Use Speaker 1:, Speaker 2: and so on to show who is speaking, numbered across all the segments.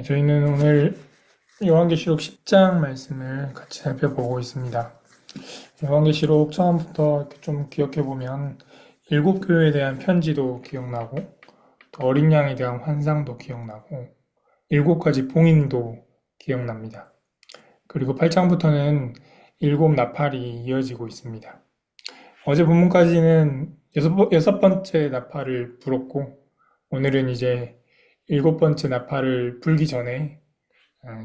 Speaker 1: 저희는 오늘 요한계시록 10장 말씀을 같이 살펴보고 있습니다. 요한계시록 처음부터 이렇게 좀 기억해보면 일곱 교회에 대한 편지도 기억나고 또 어린 양에 대한 환상도 기억나고 일곱 가지 봉인도 기억납니다. 그리고 8장부터는 일곱 나팔이 이어지고 있습니다. 어제 본문까지는 여섯 번째 나팔을 불었고 오늘은 이제 일곱 번째 나팔을 불기 전에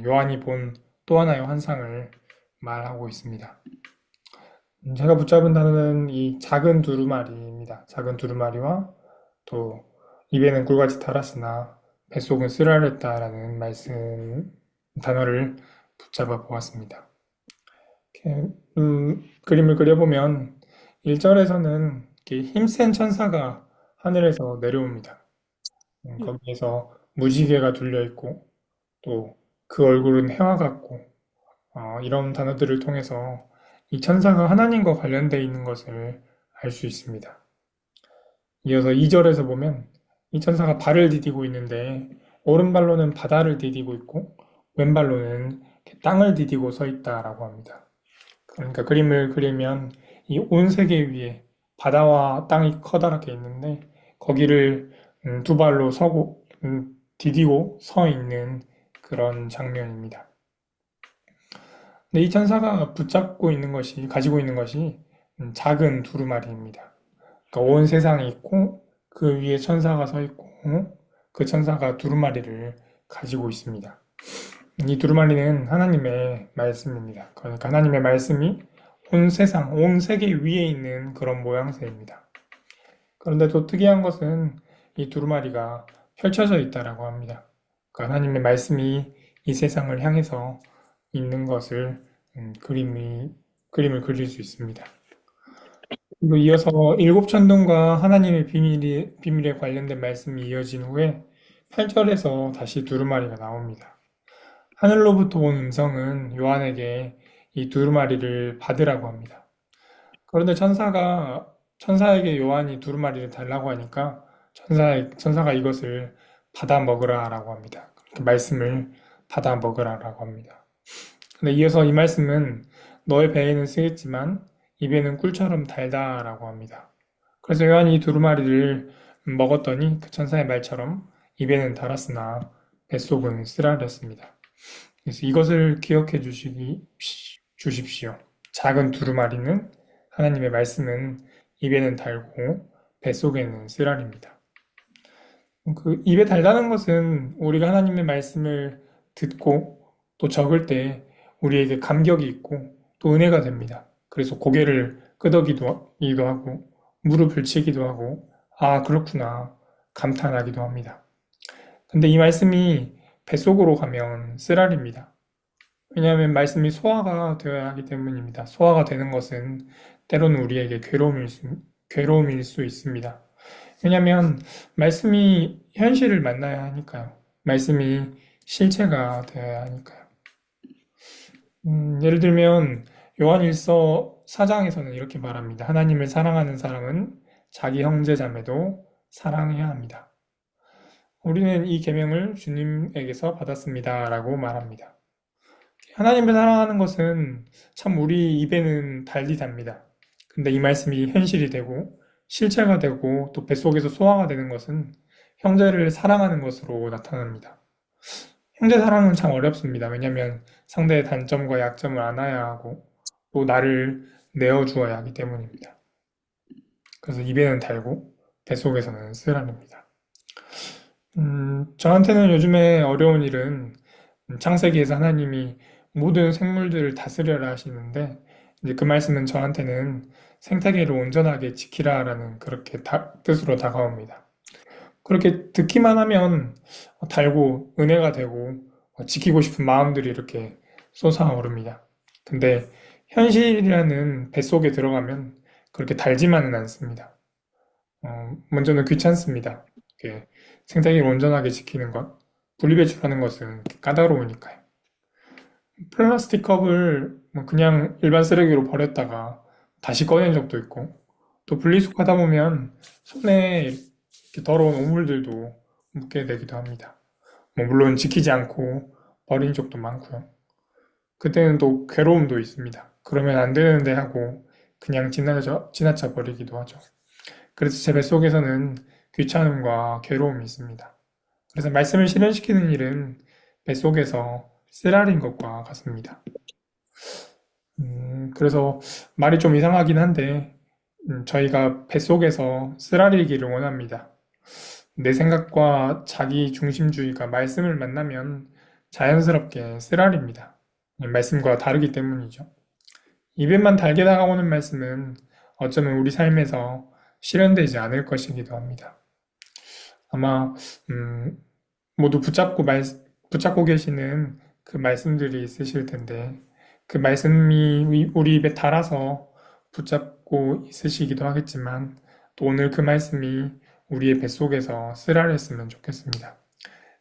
Speaker 1: 요한이 본 또 하나의 환상을 말하고 있습니다. 제가 붙잡은 단어는 이 작은 두루마리입니다. 작은 두루마리와 또 입에는 꿀같이 달았으나 뱃속은 쓰라렸다라는 말씀 단어를 붙잡아 보았습니다. 이렇게, 그림을 그려보면 1절에서는 힘센 천사가 하늘에서 내려옵니다. 거기에서 무지개가 둘려 있고 또 그 얼굴은 해와 같고 이런 단어들을 통해서 이 천사가 하나님과 관련되어 있는 것을 알 수 있습니다. 이어서 2절에서 보면 이 천사가 발을 디디고 있는데 오른발로는 바다를 디디고 있고 왼발로는 땅을 디디고 서 있다라고 합니다. 그러니까 그림을 그리면 이 온 세계 위에 바다와 땅이 커다랗게 있는데 거기를 두 발로 서고 디디고 서 있는 그런 장면입니다. 근데 이 천사가 붙잡고 있는 것이, 가지고 있는 것이 작은 두루마리입니다. 그러니까 온 세상이 있고 그 위에 천사가 서 있고 그 천사가 두루마리를 가지고 있습니다. 이 두루마리는 하나님의 말씀입니다. 그러니까 하나님의 말씀이 온 세상, 온 세계 위에 있는 그런 모양새입니다. 그런데 또 특이한 것은 이 두루마리가 펼쳐져 있다라고 합니다. 그러니까 하나님의 말씀이 이 세상을 향해서 있는 것을 그림을 그릴 수 있습니다. 그리고 이어서 일곱 천둥과 하나님의 비밀에 관련된 말씀이 이어진 후에 8절에서 다시 두루마리가 나옵니다. 하늘로부터 온 음성은 요한에게 이 두루마리를 받으라고 합니다. 그런데 천사에게 요한이 두루마리를 달라고 하니까 천사가 이것을 받아 먹으라라고 합니다. 그 말씀을 받아 먹으라라고 합니다. 근데 이어서 이 말씀은 너의 배에는 쓰겠지만 입에는 꿀처럼 달다라고 합니다. 그래서 요한이 이 두루마리를 먹었더니 그 천사의 말처럼 입에는 달았으나 뱃속은 쓰라렸습니다. 그래서 이것을 기억해 주십시오. 작은 두루마리는 하나님의 말씀은 입에는 달고 뱃속에는 쓰라립니다. 그 입에 달다는 것은 우리가 하나님의 말씀을 듣고 또 적을 때 우리에게 감격이 있고 또 은혜가 됩니다. 그래서 고개를 끄덕이기도 하고 무릎을 치기도 하고 아 그렇구나 감탄하기도 합니다. 근데 이 말씀이 뱃속으로 가면 쓰라립니다. 왜냐하면 말씀이 소화가 되어야 하기 때문입니다. 소화가 되는 것은 때로는 우리에게 괴로움일 수 있습니다. 왜냐하면 말씀이 현실을 만나야 하니까요. 말씀이 실체가 되어야 하니까요. 예를 들면 요한일서 4장에서는 이렇게 말합니다. 하나님을 사랑하는 사람은 자기 형제 자매도 사랑해야 합니다. 우리는 이 계명을 주님에게서 받았습니다라고 말합니다. 하나님을 사랑하는 것은 참 우리 입에는 달리 답니다. 근데 이 말씀이 현실이 되고 실체가 되고 또 뱃속에서 소화가 되는 것은 형제를 사랑하는 것으로 나타납니다. 형제 사랑은 참 어렵습니다. 왜냐하면 상대의 단점과 약점을 안아야 하고 또 나를 내어주어야 하기 때문입니다. 그래서 입에는 달고 뱃속에서는 쓰라립니다. 저한테는 요즘에 어려운 일은 창세기에서 하나님이 모든 생물들을 다스려라 하시는데 이제 그 말씀은 저한테는 생태계를 온전하게 지키라라는 그렇게 뜻으로 다가옵니다. 그렇게 듣기만 하면 달고 은혜가 되고 지키고 싶은 마음들이 이렇게 솟아오릅니다. 근데 현실이라는 뱃속에 들어가면 그렇게 달지만은 않습니다. 먼저는 귀찮습니다. 이렇게 생태계를 온전하게 지키는 것, 분리배출하는 것은 까다로우니까요. 플라스틱 컵을 그냥 일반 쓰레기로 버렸다가 다시 꺼낸 적도 있고 또 분리수거하다 보면 손에 이렇게 더러운 오물들도 묻게 되기도 합니다. 뭐 물론 지키지 않고 버린 적도 많고요. 그때는 또 괴로움도 있습니다. 그러면 안 되는데 하고 그냥 지나쳐 버리기도 하죠. 그래서 제 뱃속에서는 귀찮음과 괴로움이 있습니다. 그래서 말씀을 실현시키는 일은 뱃속에서 쓰라린 것과 같습니다. 그래서 말이 좀 이상하긴 한데, 저희가 뱃속에서 쓰라리기를 원합니다. 내 생각과 자기 중심주의가 말씀을 만나면 자연스럽게 쓰라립니다. 말씀과 다르기 때문이죠. 입에만 달게 다가오는 말씀은 어쩌면 우리 삶에서 실현되지 않을 것이기도 합니다. 아마 모두 붙잡고 계시는 그 말씀들이 있으실 텐데 그 말씀이 우리 입에 달아서 붙잡고 있으시기도 하겠지만 또 오늘 그 말씀이 우리의 뱃속에서 쓰라렸으면 좋겠습니다.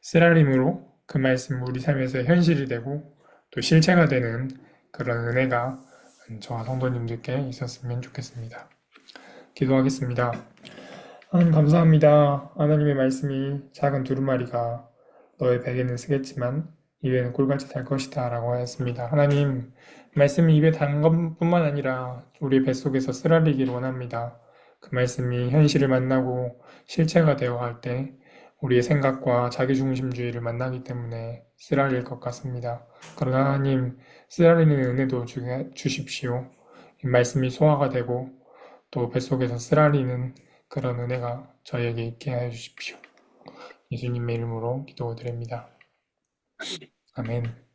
Speaker 1: 쓰라림으로 그 말씀 우리 삶에서 현실이 되고 또 실체가 되는 그런 은혜가 저와 성도님들께 있었으면 좋겠습니다. 기도하겠습니다. 하나님 감사합니다. 하나님의 말씀이 작은 두루마리가 너의 베개는 쓰겠지만 입에는 꿀같이 달 것이다 라고 하였습니다. 하나님 말씀이 입에 단 것뿐만 아니라 우리 뱃속에서 쓰라리기를 원합니다. 그 말씀이 현실을 만나고 실체가 되어갈 때 우리의 생각과 자기중심주의를 만나기 때문에 쓰라릴 것 같습니다. 그러나 하나님 쓰라리는 은혜도 주십시오. 이 말씀이 소화가 되고 또 뱃속에서 쓰라리는 그런 은혜가 저희에게 있게 하여 주십시오. 예수님의 이름으로 기도드립니다. 아멘.